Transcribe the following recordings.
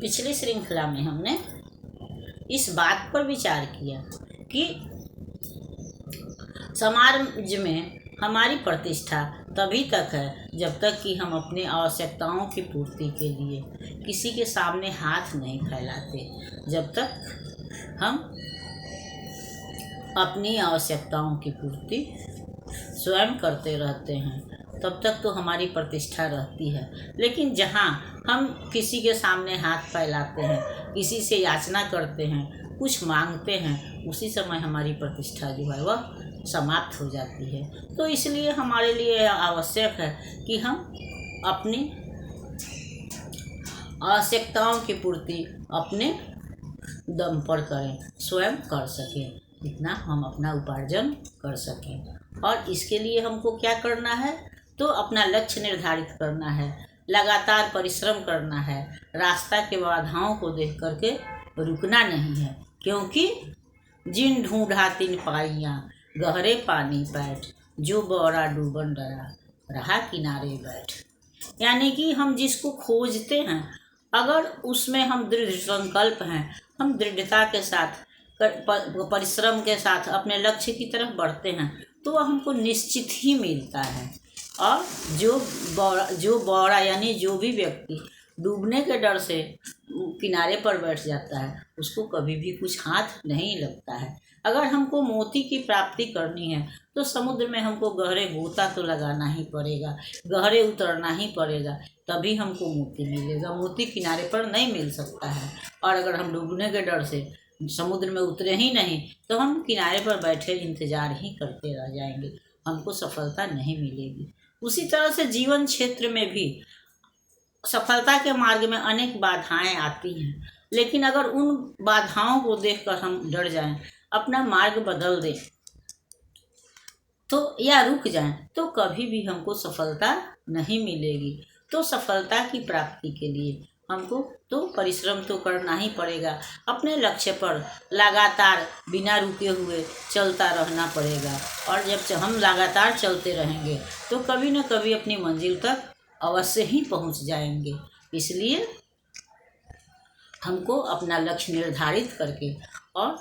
पिछली श्रृंखला में हमने इस बात पर विचार किया कि समाज में हमारी प्रतिष्ठा तभी तक है जब तक कि हम अपनी आवश्यकताओं की पूर्ति के लिए किसी के सामने हाथ नहीं फैलाते। जब तक हम अपनी आवश्यकताओं की पूर्ति स्वयं करते रहते हैं तब तक तो हमारी प्रतिष्ठा रहती है। लेकिन जहाँ हम किसी के सामने हाथ फैलाते हैं, किसी से याचना करते हैं, कुछ मांगते हैं, उसी समय हमारी प्रतिष्ठा जो है वह समाप्त हो जाती है। तो इसलिए हमारे लिए आवश्यक है कि हम अपनी आवश्यकताओं की पूर्ति अपने दम पर करें, स्वयं कर सकें, इतना हम अपना उपार्जन कर सकें। और इसके लिए हमको क्या करना है, तो अपना लक्ष्य निर्धारित करना है, लगातार परिश्रम करना है, रास्ता के बाधाओं को देख करके रुकना नहीं है। क्योंकि जिन ढूंढा तिन पाइयाँ गहरे पानी पैठ, जो बौरा डूबन डरा रहा किनारे बैठ। यानी कि हम जिसको खोजते हैं, अगर उसमें हम दृढ़ संकल्प हैं, हम दृढ़ता के साथ परिश्रम के साथ अपने लक्ष्य की तरफ बढ़ते हैं तो वह हमको निश्चित ही मिलता है। और जो बौरा यानी जो भी व्यक्ति डूबने के डर से किनारे पर बैठ जाता है उसको कभी भी कुछ हाथ नहीं लगता है। अगर हमको मोती की प्राप्ति करनी है तो समुद्र में हमको गहरे गोता तो लगाना ही पड़ेगा, गहरे उतरना ही पड़ेगा, तभी हमको मोती मिलेगा। मोती किनारे पर नहीं मिल सकता है। और अगर हम डूबने के डर से समुद्र में उतरे ही नहीं तो हम किनारे पर बैठे इंतजार ही करते रह जाएंगे, हमको सफलता नहीं मिलेगी। उसी तरह से जीवन क्षेत्र में भी सफलता के मार्ग में अनेक बाधाएं आती हैं, लेकिन अगर उन बाधाओं को देखकर हम डर जाएं, अपना मार्ग बदल दें तो या रुक जाएं तो कभी भी हमको सफलता नहीं मिलेगी। तो सफलता की प्राप्ति के लिए हमको तो परिश्रम तो करना ही पड़ेगा, अपने लक्ष्य पर लगातार बिना रुके हुए चलता रहना पड़ेगा। और जब हम लगातार चलते रहेंगे तो कभी न कभी अपनी मंजिल तक अवश्य ही पहुंच जाएंगे। इसलिए हमको अपना लक्ष्य निर्धारित करके और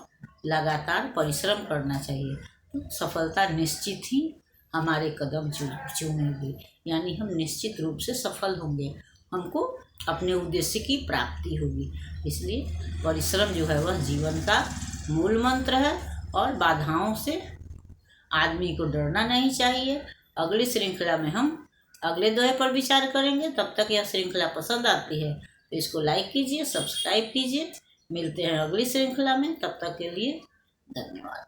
लगातार परिश्रम करना चाहिए, तो सफलता निश्चित ही हमारे कदम चूमेगी, यानी हम निश्चित रूप से सफल होंगे, हमको अपने उद्देश्य की प्राप्ति होगी। इसलिए परिश्रम जो है वह जीवन का मूल मंत्र है और बाधाओं से आदमी को डरना नहीं चाहिए। अगली श्रृंखला में हम अगले दोहे पर विचार करेंगे। तब तक यह श्रृंखला पसंद आती है तो इसको लाइक कीजिए, सब्सक्राइब कीजिए। मिलते हैं अगली श्रृंखला में, तब तक के लिए धन्यवाद।